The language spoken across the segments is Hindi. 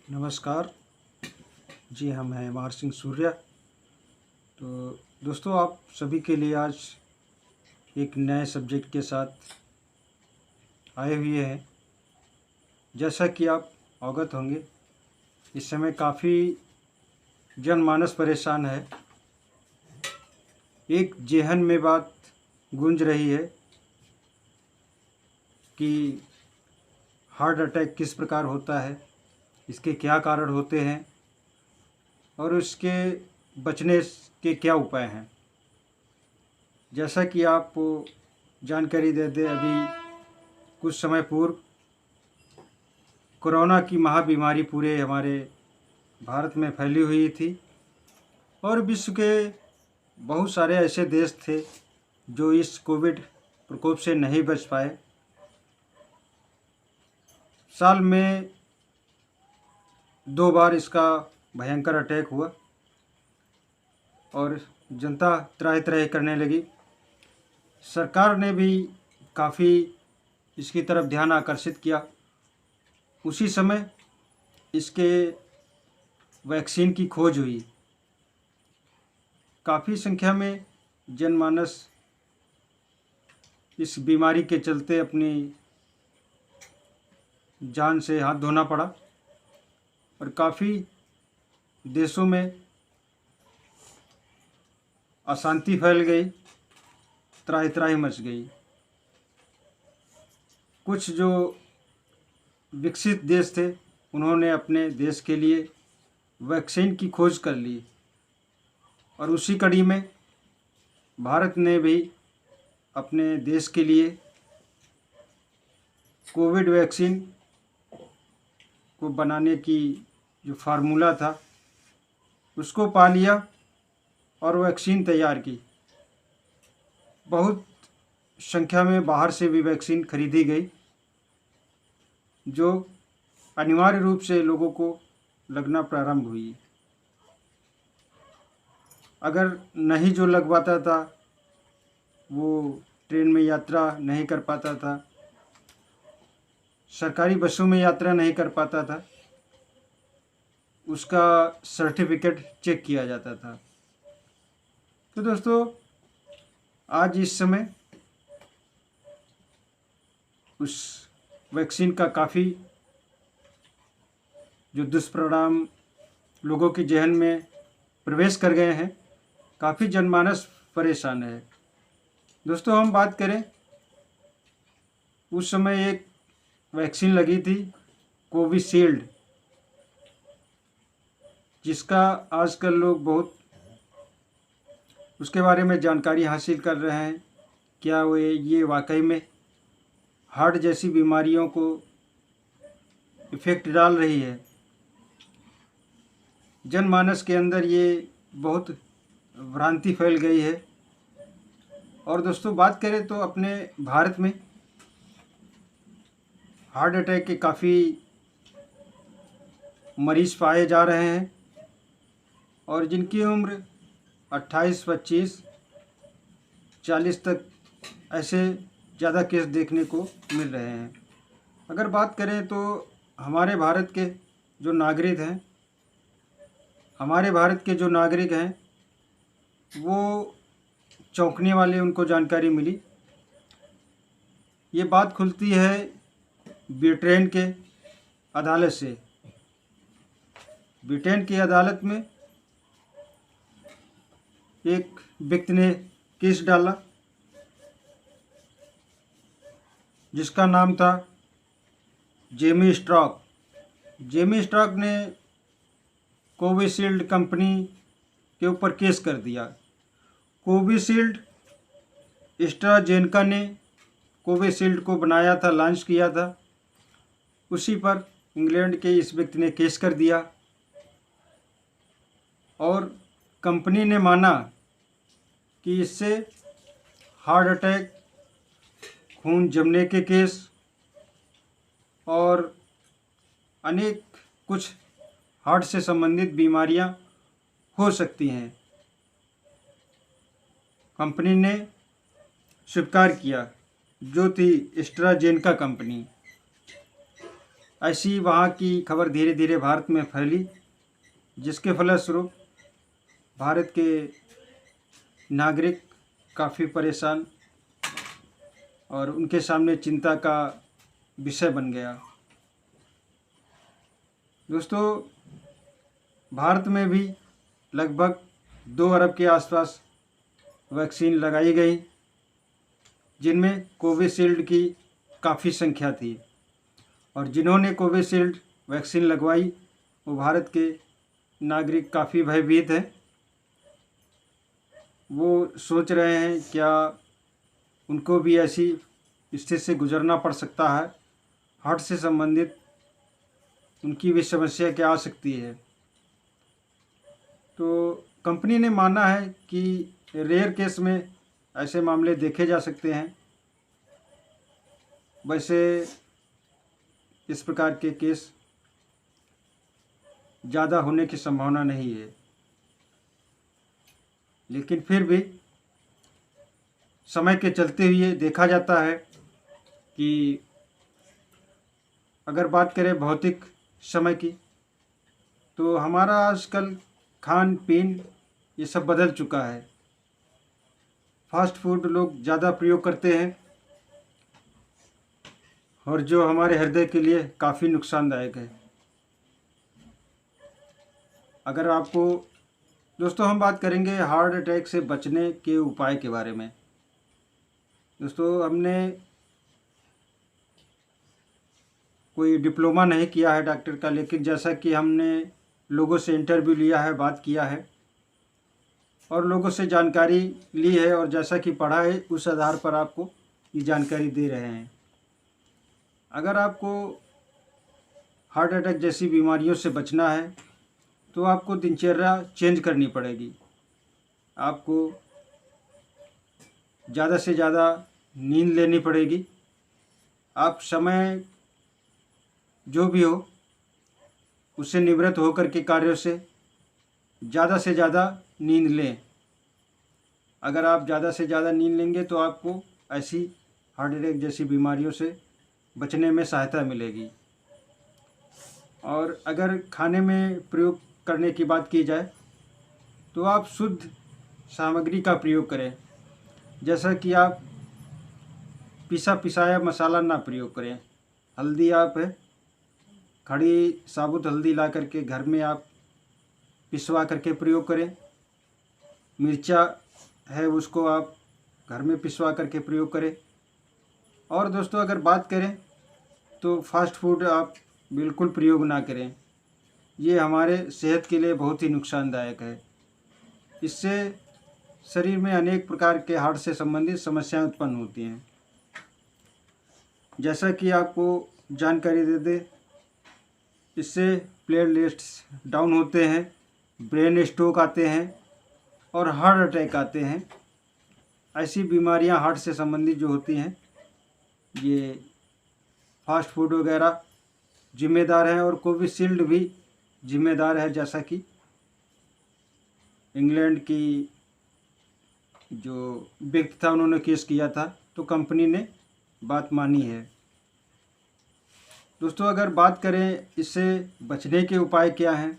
नमस्कार जी। हम हैं मार सिंह सूर्या। तो दोस्तों, आप सभी के लिए आज एक नए सब्जेक्ट के साथ आए हुए हैं। जैसा कि आप अवगत होंगे, इस समय काफ़ी जनमानस परेशान है। एक जेहन में बात गूंज रही है कि हार्ट अटैक किस प्रकार होता है, इसके क्या कारण होते हैं और उसके बचने के क्या उपाय हैं। जैसा कि आपको जानकारी दे दें, अभी कुछ समय पूर्व कोरोना की महाबीमारी पूरे हमारे भारत में फैली हुई थी और विश्व के बहुत सारे ऐसे देश थे जो इस कोविड प्रकोप से नहीं बच पाए। साल में 2 बार इसका भयंकर अटैक हुआ और जनता त्राहि-त्राहि करने लगी। सरकार ने भी काफ़ी इसकी तरफ ध्यान आकर्षित किया। उसी समय इसके वैक्सीन की खोज हुई। काफ़ी संख्या में जनमानस इस बीमारी के चलते अपनी जान से हाथ धोना पड़ा और काफ़ी देशों में अशांति फैल गई, त्राहि-त्राहि मच गई। कुछ जो विकसित देश थे, उन्होंने अपने देश के लिए वैक्सीन की खोज कर ली और उसी कड़ी में भारत ने भी अपने देश के लिए कोविड वैक्सीन को बनाने की जो फार्मूला था उसको पा लिया और वैक्सीन तैयार की। बहुत संख्या में बाहर से भी वैक्सीन खरीदी गई, जो अनिवार्य रूप से लोगों को लगना प्रारंभ हुई। अगर नहीं जो लगवाता था वो ट्रेन में यात्रा नहीं कर पाता था, सरकारी बसों में यात्रा नहीं कर पाता था, उसका सर्टिफिकेट चेक किया जाता था। तो दोस्तों, आज इस समय उस वैक्सीन का काफ़ी जो दुष्परिणाम लोगों के जहन में प्रवेश कर गए हैं, काफ़ी जनमानस परेशान है। दोस्तों, हम बात करें, उस समय एक वैक्सीन लगी थी कोविशील्ड, जिसका आजकल लोग बहुत उसके बारे में जानकारी हासिल कर रहे हैं। क्या ये वाकई में हार्ट जैसी बीमारियों को इफ़ेक्ट डाल रही है। जनमानस के अंदर ये बहुत भ्रांति फैल गई है। और दोस्तों, बात करें तो अपने भारत में हार्ट अटैक के काफ़ी मरीज पाए जा रहे हैं और जिनकी उम्र 28, 25, 40 तक ऐसे ज़्यादा केस देखने को मिल रहे हैं। अगर बात करें तो हमारे भारत के जो नागरिक हैं, वो चौंकने वाली उनको जानकारी मिली। ये बात खुलती है ब्रिटेन के अदालत से। ब्रिटेन की अदालत में एक व्यक्ति ने केस डाला जिसका नाम था जेमी स्ट्रॉक। जेमी स्ट्रॉक ने कोविशील्ड कंपनी के ऊपर केस कर दिया। कोविशील्ड, एस्ट्राजेनेका ने कोविशील्ड को बनाया था, लॉन्च किया था, उसी पर इंग्लैंड के इस व्यक्ति ने केस कर दिया और कंपनी ने माना कि इससे हार्ट अटैक, खून जमने के केस और अनेक कुछ हार्ट से संबंधित बीमारियां हो सकती हैं। कंपनी ने स्वीकार किया, जो थी एस्ट्राजेनेका कंपनी। ऐसी वहाँ की खबर धीरे धीरे भारत में फैली, जिसके फलस्वरूप भारत के नागरिक काफ़ी परेशान और उनके सामने चिंता का विषय बन गया। दोस्तों, भारत में भी लगभग 2 अरब के आसपास वैक्सीन लगाई गई, जिनमें कोविशील्ड की काफ़ी संख्या थी, और जिन्होंने कोविशील्ड वैक्सीन लगवाई वो भारत के नागरिक काफ़ी भयभीत हैं। वो सोच रहे हैं क्या उनको भी ऐसी स्थिति से गुजरना पड़ सकता है, हार्ट से संबंधित उनकी भी समस्या क्या आ सकती है। तो कंपनी ने माना है कि रेयर केस में ऐसे मामले देखे जा सकते हैं, वैसे इस प्रकार के केस ज़्यादा होने की संभावना नहीं है, लेकिन फिर भी समय के चलते हुए देखा जाता है कि अगर बात करें भौतिक समय की, तो हमारा आजकल खान पीन ये सब बदल चुका है। फास्ट फूड लोग ज़्यादा प्रयोग करते हैं, और जो हमारे हृदय के लिए काफ़ी नुकसानदायक है। अगर आपको दोस्तों, हम बात करेंगे हार्ट अटैक से बचने के उपाय के बारे में। दोस्तों, हमने कोई डिप्लोमा नहीं किया है डॉक्टर का, लेकिन जैसा कि हमने लोगों से इंटरव्यू लिया है, बात किया है और लोगों से जानकारी ली है, और जैसा कि पढ़ा है उस आधार पर आपको ये जानकारी दे रहे हैं। अगर आपको हार्ट अटैक जैसी बीमारियों से बचना है तो आपको दिनचर्या चेंज करनी पड़ेगी। आपको ज़्यादा से ज़्यादा नींद लेनी पड़ेगी। आप समय जो भी हो उससे निवृत्त होकर के कार्यों से ज़्यादा नींद लें। अगर आप ज़्यादा से ज़्यादा नींद लेंगे तो आपको ऐसी हार्ट अटैक जैसी बीमारियों से बचने में सहायता मिलेगी। और अगर खाने में प्रयोग करने की बात की जाए तो आप शुद्ध सामग्री का प्रयोग करें, जैसा कि आप पिसा पिसाया मसाला ना प्रयोग करें। हल्दी आप खड़ी साबुत हल्दी ला करके घर में आप पिसवा करके प्रयोग करें। मिर्चा है उसको आप घर में पिसवा करके प्रयोग करें। और दोस्तों, अगर बात करें तो फास्ट फूड आप बिल्कुल प्रयोग ना करें, ये हमारे सेहत के लिए बहुत ही नुकसानदायक है। इससे शरीर में अनेक प्रकार के हार्ट से संबंधित समस्याएं उत्पन्न होती हैं। जैसा कि आपको जानकारी दे दें, इससे प्लेटलेट्स डाउन होते हैं, ब्रेन स्ट्रोक आते हैं और हार्ट अटैक आते हैं। ऐसी बीमारियां हार्ट से संबंधित जो होती हैं, ये फास्ट फूड वगैरह जिम्मेदार हैं, और कोविशील्ड भी जिम्मेदार है। जैसा कि इंग्लैंड की जो व्यक्ति था उन्होंने केस किया था, तो कंपनी ने बात मानी है। दोस्तों, अगर बात करें इससे बचने के उपाय क्या हैं,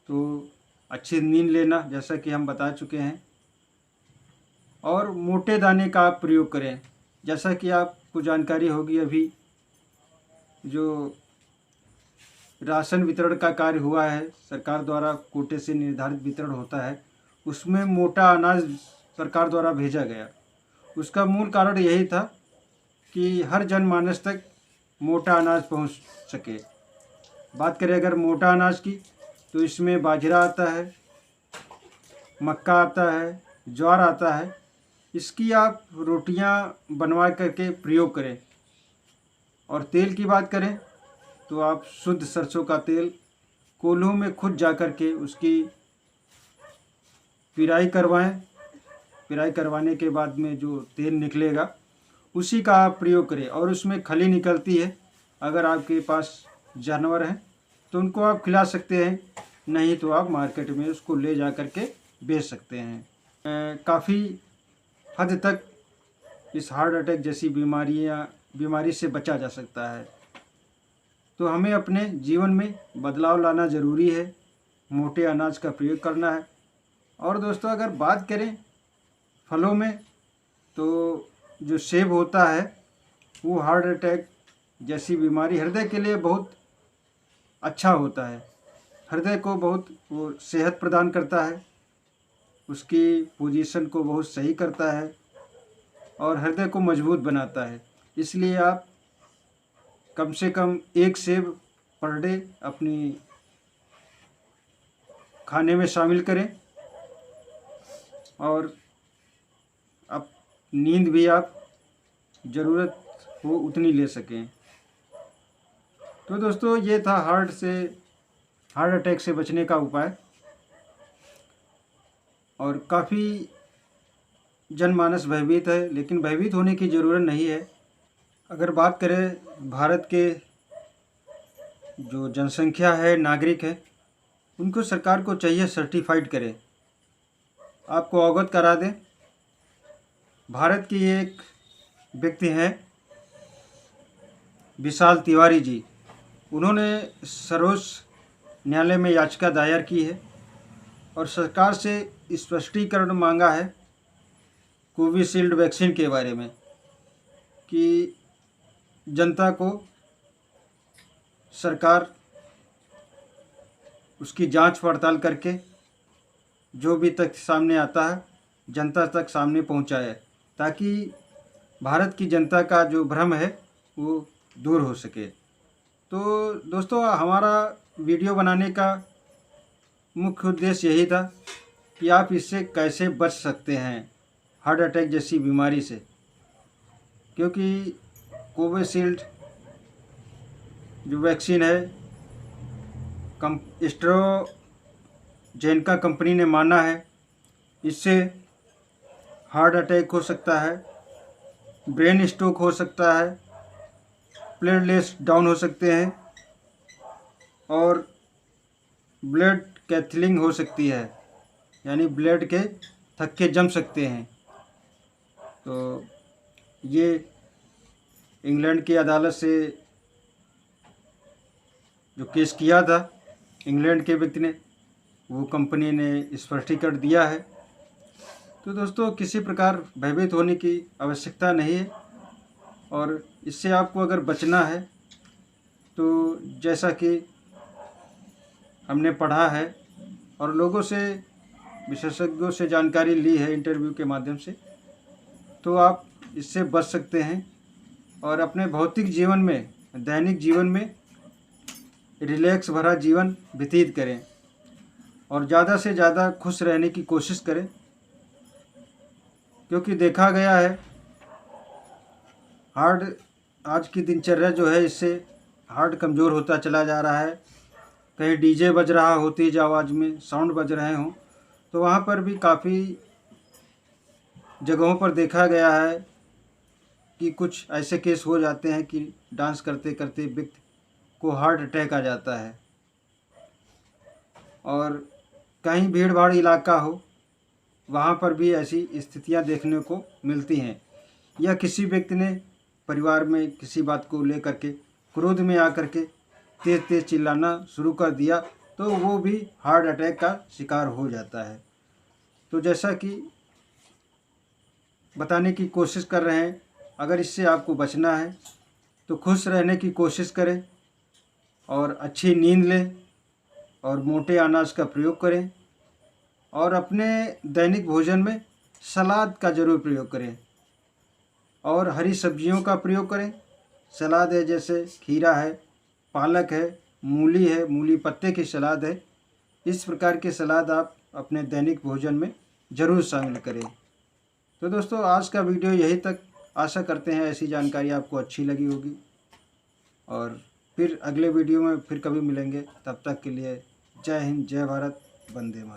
तो अच्छी नींद लेना, जैसा कि हम बता चुके हैं, और मोटे दाने का आप प्रयोग करें। जैसा कि आपको जानकारी होगी, अभी जो राशन वितरण का कार्य हुआ है, सरकार द्वारा कोटे से निर्धारित वितरण होता है, उसमें मोटा अनाज सरकार द्वारा भेजा गया। उसका मूल कारण यही था कि हर जनमानस तक मोटा अनाज पहुंच सके। बात करें अगर मोटा अनाज की, तो इसमें बाजरा आता है, मक्का आता है, ज्वार आता है। इसकी आप रोटियां बनवा करके प्रयोग करें। और तेल की बात करें तो आप शुद्ध सरसों का तेल कोल्हू में खुद जा कर के उसकी पिराई करवाएं। पिराई करवाने के बाद में जो तेल निकलेगा उसी का आप प्रयोग करें, और उसमें खली निकलती है। अगर आपके पास जानवर हैं तो उनको आप खिला सकते हैं, नहीं तो आप मार्केट में उसको ले जा कर के बेच सकते हैं। काफ़ी हद तक इस हार्ट अटैक जैसी बीमारी से बचा जा सकता है। तो हमें अपने जीवन में बदलाव लाना ज़रूरी है, मोटे अनाज का प्रयोग करना है। और दोस्तों अगर बात करें फलों में, तो जो सेब होता है वो हार्ट अटैक जैसी बीमारी, हृदय के लिए बहुत अच्छा होता है। हृदय को बहुत वो सेहत प्रदान करता है, उसकी पोजीशन को बहुत सही करता है और हृदय को मजबूत बनाता है। इसलिए आप कम से कम 1 सेब पर डे अपनी खाने में शामिल करें। और अब नींद भी आप ज़रूरत हो उतनी ले सकें। तो दोस्तों ये था हार्ट अटैक से बचने का उपाय। और काफ़ी जनमानस भयभीत है, लेकिन भयभीत होने की ज़रूरत नहीं है। अगर बात करें भारत के जो जनसंख्या है, नागरिक है, उनको सरकार को चाहिए सर्टिफाइड करे। आपको अवगत करा दें, भारत की एक व्यक्ति हैं विशाल तिवारी जी, उन्होंने सर्वोच्च न्यायालय में याचिका दायर की है और सरकार से स्पष्टीकरण मांगा है कोविशील्ड वैक्सीन के बारे में, कि जनता को सरकार उसकी जांच पड़ताल करके जो भी तथ्य सामने आता है जनता तक सामने पहुंचाए, ताकि भारत की जनता का जो भ्रम है वो दूर हो सके। तो दोस्तों हमारा वीडियो बनाने का मुख्य उद्देश्य यही था कि आप इससे कैसे बच सकते हैं, हार्ट अटैक जैसी बीमारी से। क्योंकि कोविशील्ड जो वैक्सीन है एस्ट्राजेनेका कंपनी ने माना है, इससे हार्ट अटैक हो सकता है, ब्रेन स्ट्रोक हो सकता है, प्लेटलेट्स डाउन हो सकते हैं और ब्लड कैथलिंग हो सकती है, यानी ब्लड के थक्के जम सकते हैं। तो ये इंग्लैंड की अदालत से जो केस किया था इंग्लैंड के व्यक्ति ने, वो कंपनी ने स्पष्टीकरण दिया है। तो दोस्तों किसी प्रकार भयभीत होने की आवश्यकता नहीं है। और इससे आपको अगर बचना है तो जैसा कि हमने पढ़ा है और लोगों से, विशेषज्ञों से जानकारी ली है इंटरव्यू के माध्यम से, तो आप इससे बच सकते हैं और अपने भौतिक जीवन में, दैनिक जीवन में रिलैक्स भरा जीवन व्यतीत करें और ज़्यादा से ज़्यादा खुश रहने की कोशिश करें। क्योंकि देखा गया है आज की दिनचर्या जो है, इससे हार्ट कमज़ोर होता चला जा रहा है। कहीं डीजे बज रहा हो, तेज आवाज़ में साउंड बज रहे हों, तो वहाँ पर भी काफ़ी जगहों पर देखा गया है कि कुछ ऐसे केस हो जाते हैं कि डांस करते करते व्यक्ति को हार्ट अटैक आ जाता है। और कहीं भीड़ भाड़ इलाका हो, वहाँ पर भी ऐसी स्थितियाँ देखने को मिलती हैं। या किसी व्यक्ति ने परिवार में किसी बात को लेकर के क्रोध में आकर के तेज़ तेज़ चिल्लाना शुरू कर दिया, तो वो भी हार्ट अटैक का शिकार हो जाता है। तो जैसा कि बताने की कोशिश कर रहे हैं, अगर इससे आपको बचना है तो खुश रहने की कोशिश करें और अच्छी नींद लें और मोटे अनाज का प्रयोग करें और अपने दैनिक भोजन में सलाद का ज़रूर प्रयोग करें और हरी सब्जियों का प्रयोग करें। सलाद है जैसे खीरा है, पालक है, मूली है, मूली पत्ते की सलाद है। इस प्रकार के सलाद आप अपने दैनिक भोजन में ज़रूर शामिल करें। तो दोस्तों आज का वीडियो यहीं तक। आशा करते हैं ऐसी जानकारी आपको अच्छी लगी होगी और फिर अगले वीडियो में फिर कभी मिलेंगे। तब तक के लिए जय हिंद, जय भारत, वंदे मातरम।